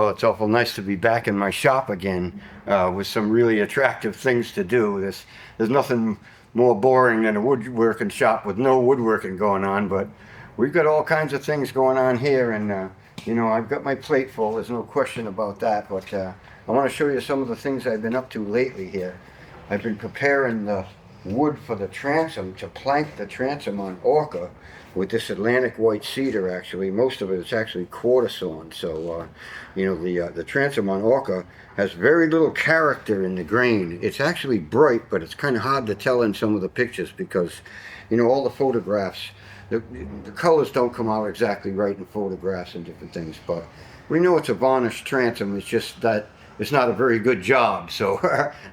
Well, it's awful nice to be back in my shop again with some really attractive things to do. There's nothing more boring than a woodworking shop with no woodworking going on, but we've got all kinds of things going on here, and you know, I've got my plate full, there's no question about that, but I want to show you some of the things I've been up to lately here. I've been preparing the wood for the transom, to plank the transom on Orca with this Atlantic white cedar. Actually, most of it is actually quarter sawn, so you know, the transom on Orca has very little character in the grain. It's actually bright, but it's kind of hard to tell in some of the pictures because, you know, all the photographs, the colors don't come out exactly right in photographs and different things, but we know it's a varnished transom. It's just that it's not a very good job, so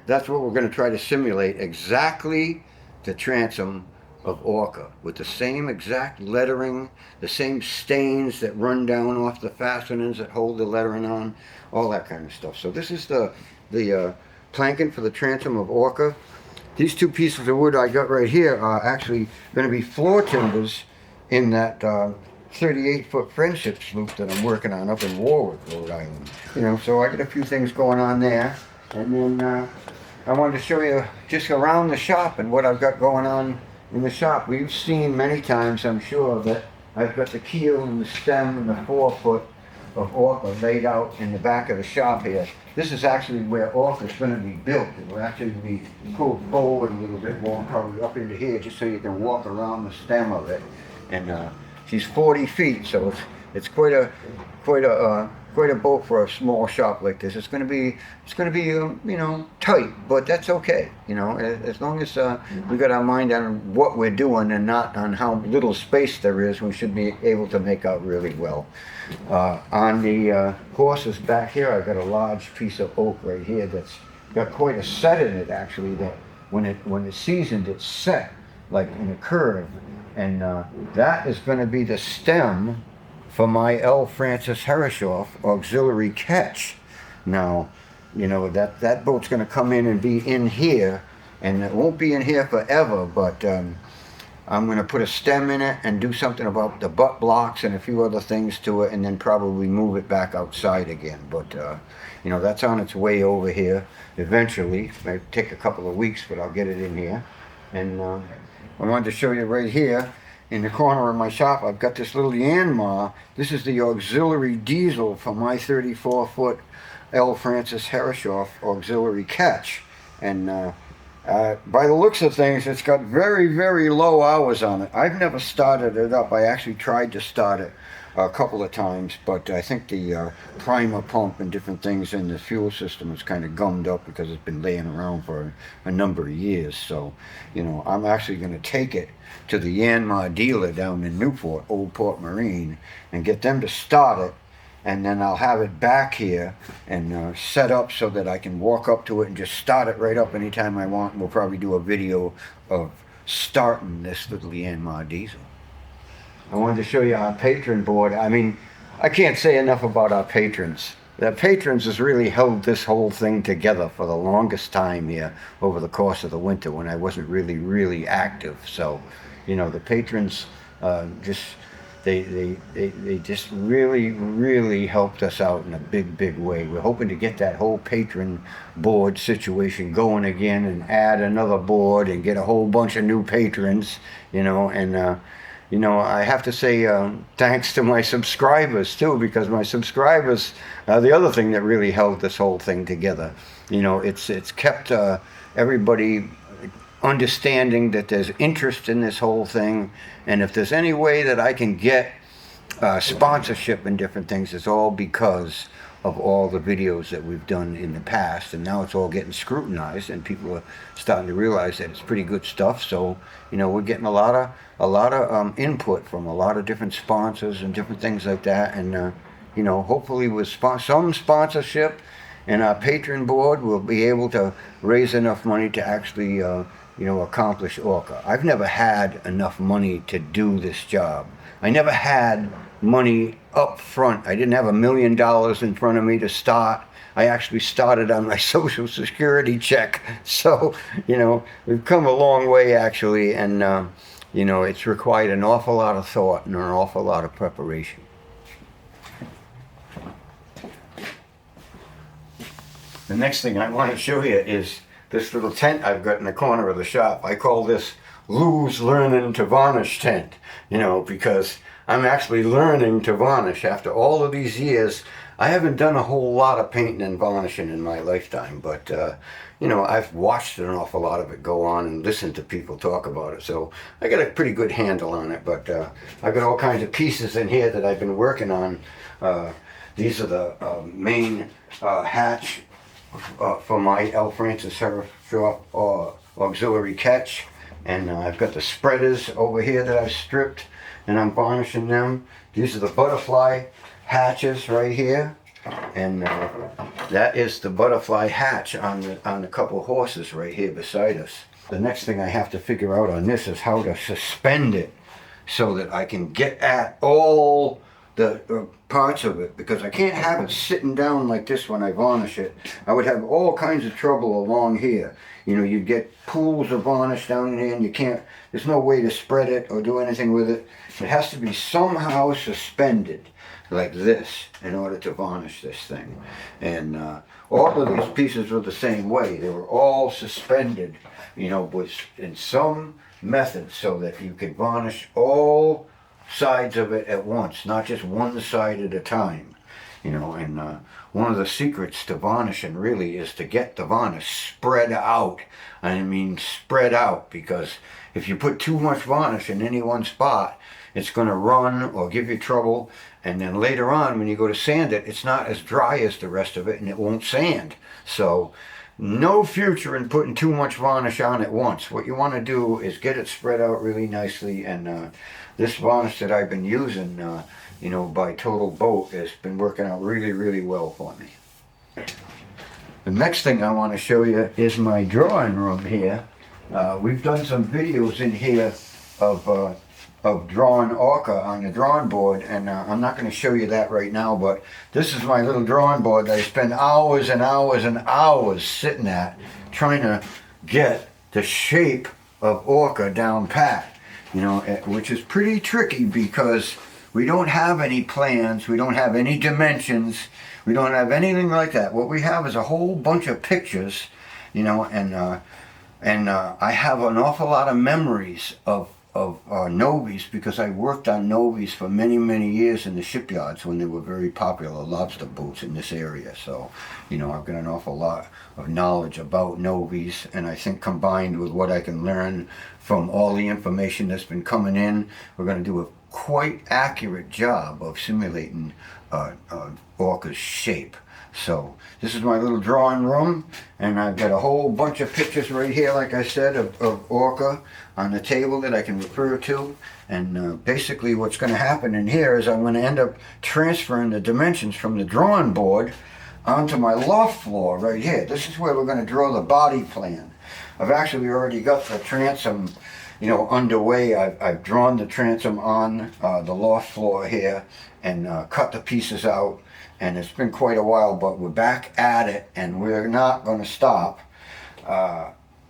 that's what we're going to try to simulate, exactly the transom of Orca, with the same exact lettering, the same stains that run down off the fastenings that hold the lettering on, all that kind of stuff. So this is the planking for the transom of Orca. These two pieces of wood I got right here are actually going to be floor timbers in that 38-foot friendship sloop that I'm working on up in Warwick, Rhode Island. You know, so I got a few things going on there, and then I wanted to show you just around the shop and what I've got going on in the shop. We've seen many times, I'm sure, that I've got the keel and the stem and the forefoot of Orca laid out in the back of the shop here. This is actually where Orca is going to be built. It will actually be pulled forward a little bit more, probably up into here, just so you can walk around the stem of it. And she's 40 feet, so it's quite a boat for a small shop like this. It's going to be you know, tight, but that's okay. You know, as long as we got our mind on what we're doing and not on how little space there is, we should be able to make out really well. On the horses back here, I've got a large piece of oak right here that's got quite a set in it, actually, that when it's seasoned, it's set like in a curve, and that is going to be the stem for my L. Francis Herreshoff auxiliary catch. Now, you know, that boat's going to come in and be in here, and it won't be in here forever, but I'm going to put a stem in it and do something about the butt blocks and a few other things to it, and then probably move it back outside again. But you know, that's on its way over here eventually. It might take a couple of weeks, but I'll get it in here. And I wanted to show you right here in the corner of my shop, I've got this little Yanmar. This is the auxiliary diesel for my 34-foot L. Francis Herreshoff auxiliary catch. And by the looks of things, it's got very, very low hours on it. I've never started it up. I actually tried to start it a couple of times, but I think the primer pump and different things in the fuel system is kind of gummed up because it's been laying around for a number of years. So, you know, I'm actually going to take it to the Yanmar dealer down in Newport, Old Port Marine, and get them to start it, and then I'll have it back here and set up so that I can walk up to it and just start it right up anytime I want. And we'll probably do a video of starting this little Yanmar diesel. I wanted to show you our patron board. I mean, I can't say enough about our patrons. The patrons has really held this whole thing together for the longest time here over the course of the winter when I wasn't really active. So, you know, the patrons they just really helped us out in a big way. We're hoping to get that whole patron board situation going again and add another board and get a whole bunch of new patrons, you know. And you know, I have to say thanks to my subscribers too, because my subscribers are the other thing that really held this whole thing together. You know, it's kept everybody understanding that there's interest in this whole thing, and if there's any way that I can get sponsorship and different things, it's all because of all the videos that we've done in the past, and now it's all getting scrutinized and people are starting to realize that it's pretty good stuff. So, you know, we're getting a lot of input from a lot of different sponsors and different things like that, and you know, hopefully with some sponsorship and our patron board, we'll be able to raise enough money to actually you know, accomplish Orca. I've never had enough money to do this job. I never had money up front. I didn't have $1 million in front of me to start. I actually started on my Social Security check. So, you know, we've come a long way actually, and you know, it's required an awful lot of thought and an awful lot of preparation. The next thing I want to show you is this little tent I've got in the corner of the shop. I call this Lou's Learning to Varnish tent, you know, because I'm actually learning to varnish. After all of these years, I haven't done a whole lot of painting and varnishing in my lifetime, but you know, I've watched an awful lot of it go on and listened to people talk about it, so I got a pretty good handle on it. But I've got all kinds of pieces in here that I've been working on. These are the main hatch for my L. Francis Herreshoff auxiliary catch, and I've got the spreaders over here that I've stripped and I'm varnishing them. These are the butterfly hatches right here, and that is the butterfly hatch on the couple horses right here beside us. The next thing I have to figure out on this is how to suspend it so that I can get at all the parts of it, because I can't have it sitting down like this when I varnish it. I would have all kinds of trouble along here. You know, you'd get pools of varnish down in here and you can't, there's no way to spread it or do anything with it. It has to be somehow suspended like this in order to varnish this thing. And all of these pieces were the same way. They were all suspended, you know, in some method so that you could varnish all sides of it at once, not just one side at a time, you know. And one of the secrets to varnishing really is to get the varnish spread out. I mean spread out, because if you put too much varnish in any one spot, it's going to run or give you trouble, and then later on when you go to sand it, it's not as dry as the rest of it and it won't sand. So no future in putting too much varnish on at once. What you want to do is get it spread out really nicely, and this varnish that I've been using, you know, by Total Boat, has been working out really, really well for me. The next thing I want to show you is my drawing room here. We've done some videos in here of drawing Orca on the drawing board, and I'm not going to show you that right now, but this is my little drawing board that I spend hours and hours and hours sitting at, trying to get the shape of Orca down pat, you know, which is pretty tricky because we don't have any plans, we don't have any dimensions, we don't have anything like that. What we have is a whole bunch of pictures, you know, and I have an awful lot of memories of novies, because I worked on novies for many, many years in the shipyards when they were very popular lobster boats in this area. So, you know, I've got an awful lot of knowledge about novies, and I think combined with what I can learn from all the information that's been coming in, we're going to do a quite accurate job of simulating Orca's shape. So this is my little drawing room, and I've got a whole bunch of pictures right here, like I said, of Orca on the table that I can refer to. And basically what's going to happen in here is I'm going to end up transferring the dimensions from the drawing board onto my loft floor right here. This is where we're going to draw the body plan. I've actually already got the transom, you know, underway. I've drawn the transom on the loft floor here and cut the pieces out. And it's been quite a while, but we're back at it, and we're not going to stop.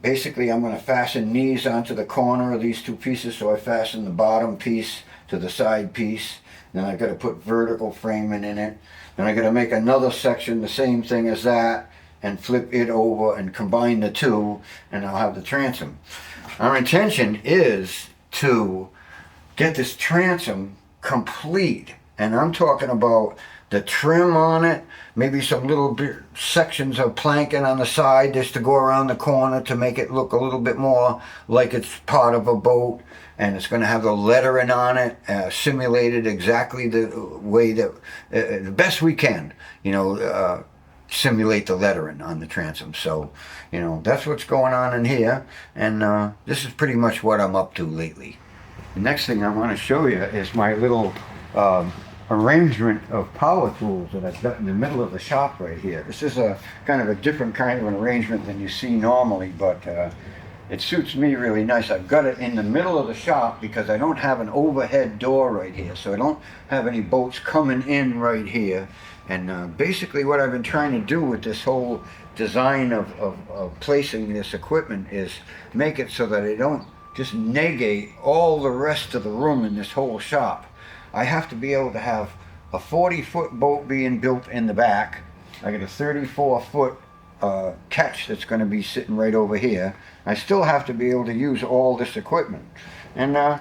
Basically, I'm going to fasten these onto the corner of these two pieces, so I fasten the bottom piece to the side piece. Then I've got to put vertical framing in it. Then I've got to make another section, the same thing as that, and flip it over and combine the two, and I'll have the transom. Our intention is to get this transom complete, and I'm talking about the trim on it, maybe some little bit sections of planking on the side just to go around the corner to make it look a little bit more like it's part of a boat. And it's going to have the lettering on it, simulated exactly the way that, the best we can, you know, simulate the lettering on the transom. So, you know, that's what's going on in here, and this is pretty much what I'm up to lately. The next thing I want to show you is my little arrangement of power tools that I've got in the middle of the shop right here. This is a kind of a different kind of an arrangement than you see normally, but it suits me really nice. I've got it in the middle of the shop because I don't have an overhead door right here, so I don't have any boats coming in right here. And basically what I've been trying to do with this whole design of placing this equipment is make it so that I don't just negate all the rest of the room in this whole shop. I have to be able to have a 40-foot boat being built in the back. I got a 34-foot catch that's going to be sitting right over here. I still have to be able to use all this equipment. And I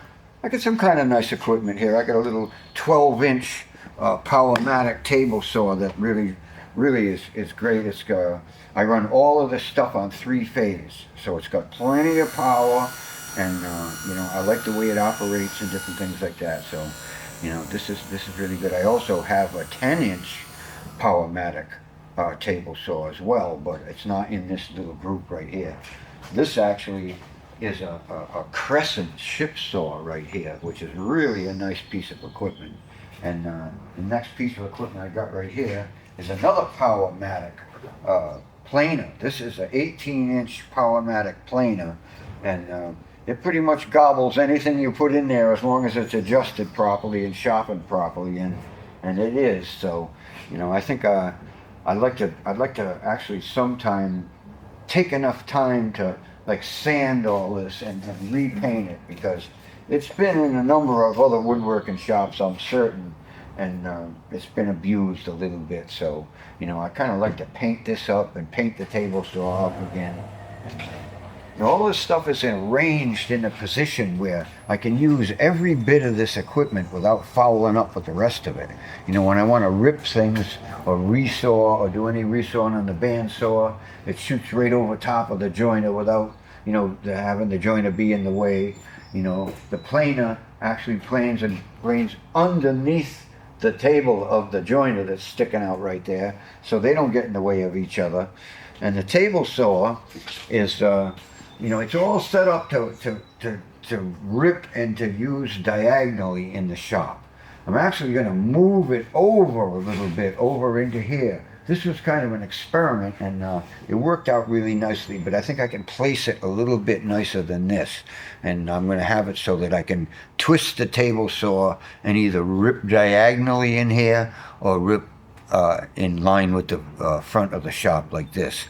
got some kind of nice equipment here. I got a little 12-inch Powermatic table saw that really is great. It's I run all of this stuff on 3-phase, so it's got plenty of power, and you know, I like the way it operates and different things like that. So, you know, this is really good. I also have a 10-inch Powermatic table saw as well, but it's not in this little group right here. This actually is a crescent ship saw right here, which is really a nice piece of equipment. And the next piece of equipment I got right here is another Powermatic planer. This is an 18-inch Powermatic planer, and it pretty much gobbles anything you put in there as long as it's adjusted properly and sharpened properly, and it is. So, you know, I think I'd like to actually sometime take enough time to like sand all this and repaint it, because it's been in a number of other woodworking shops, I'm certain, and it's been abused a little bit. So, you know, I kind of like to paint this up and paint the table saw up again. And all this stuff is arranged in a position where I can use every bit of this equipment without fouling up with the rest of it. You know, when I want to rip things or resaw or do any resawing on the bandsaw, it shoots right over top of the joiner without, you know, having the joiner be in the way. You know, the planer actually planes and brains underneath the table of the joiner that's sticking out right there, so they don't get in the way of each other. And the table saw is, you know, it's all set up to rip and to use diagonally in the shop. I'm actually going to move it over a little bit over into here. This was kind of an experiment, and it worked out really nicely, but I think I can place it a little bit nicer than this. And I'm going to have it so that I can twist the table saw and either rip diagonally in here or rip in line with the front of the shop like this.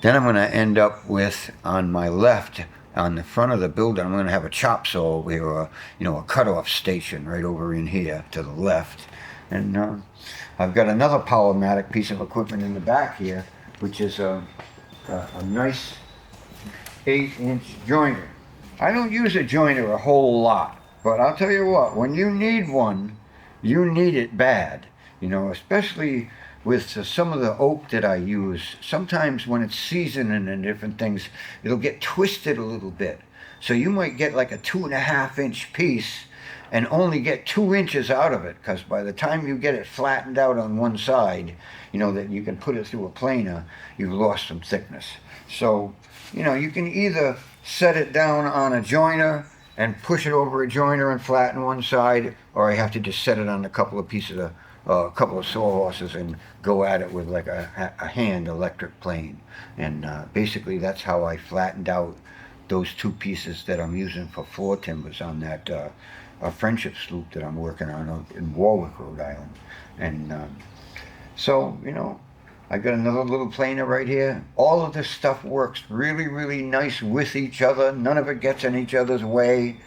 Then I'm going to end up with, on my left, on the front of the building, I'm going to have a chop saw over here, or, you know, a cutoff station right over in here to the left. And I've got another Powermatic piece of equipment in the back here, which is a nice 8-inch joiner. I don't use a joiner a whole lot, but I'll tell you what, when you need one, you need it bad. You know, especially with some of the oak that I use, sometimes when it's seasoning and different things, it'll get twisted a little bit. So you might get like a 2.5-inch piece and only get 2 inches out of it, because by the time you get it flattened out on one side, you know, that you can put it through a planer, you've lost some thickness. So, you know, you can either set it down on a joiner and push it over a joiner and flatten one side, or I have to just set it on a couple of pieces of a couple of sawhorses and go at it with like a hand electric plane. And basically that's how I flattened out those 2 pieces that I'm using for floor timbers on that friendship sloop that I'm working on in Warwick, Rhode Island. And so, you know, I got another little planer right here. All of this stuff works really nice with each other. None of it gets in each other's way.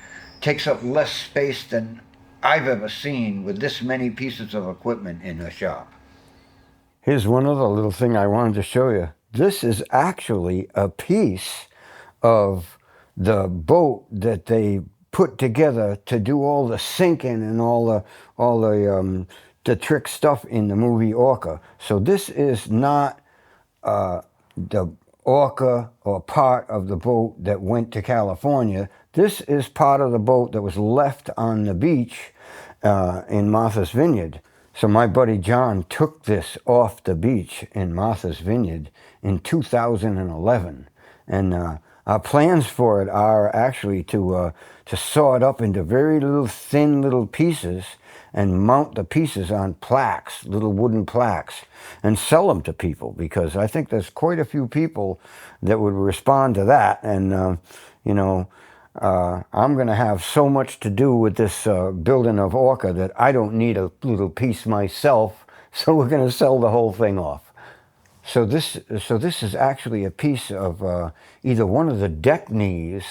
Takes up less space than I've ever seen with this many pieces of equipment in a shop. Here's one other little thing I wanted to show you. This is actually a piece of the boat that they put together to do all the sinking and all the trick stuff in the movie Orca. So this is not the Orca or part of the boat that went to California. This is part of the boat that was left on the beach in Martha's Vineyard. So my buddy John took this off the beach in Martha's Vineyard in 2011. And our plans for it are actually to saw it up into very little thin little pieces and mount the pieces on plaques, little wooden plaques, and sell them to people, because I think there's quite a few people that would respond to that. And, you know, I'm going to have so much to do with this building of Orca that I don't need a little piece myself, so we're going to sell the whole thing off. So this is actually a piece of either one of the deck knees,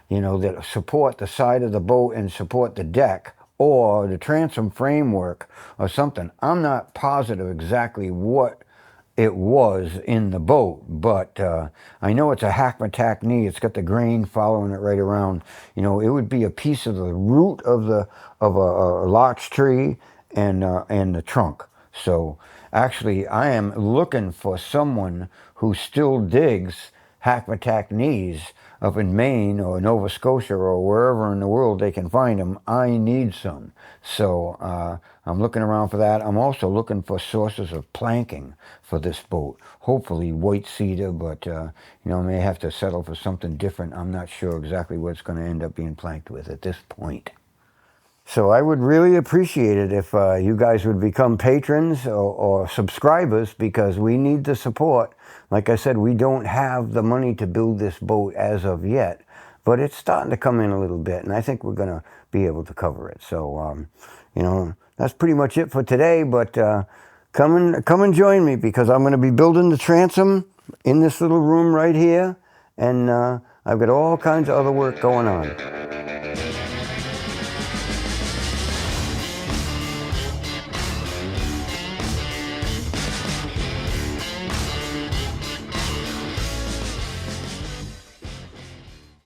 you know, that support the side of the boat and support the deck, or the transom framework or something. I'm not positive exactly what it was in the boat, but I know it's a hackmatack knee. It's got the grain following it right around. You know, it would be a piece of the root of a larch tree and the trunk. So actually, I am looking for someone who still digs hackmatack knees up in Maine or Nova Scotia or wherever in the world they can find them. I need some. So I'm looking around for that. I'm also looking for sources of planking for this boat. Hopefully white cedar, but you know, may have to settle for something different. I'm not sure exactly what it's going to end up being planked with at this point. So I would really appreciate it if you guys would become patrons or subscribers, because we need the support. Like I said, we don't have the money to build this boat as of yet, but it's starting to come in a little bit, and I think we're going to be able to cover it. So, you know, that's pretty much it for today, but come and join me, because I'm going to be building the transom in this little room right here, and I've got all kinds of other work going on.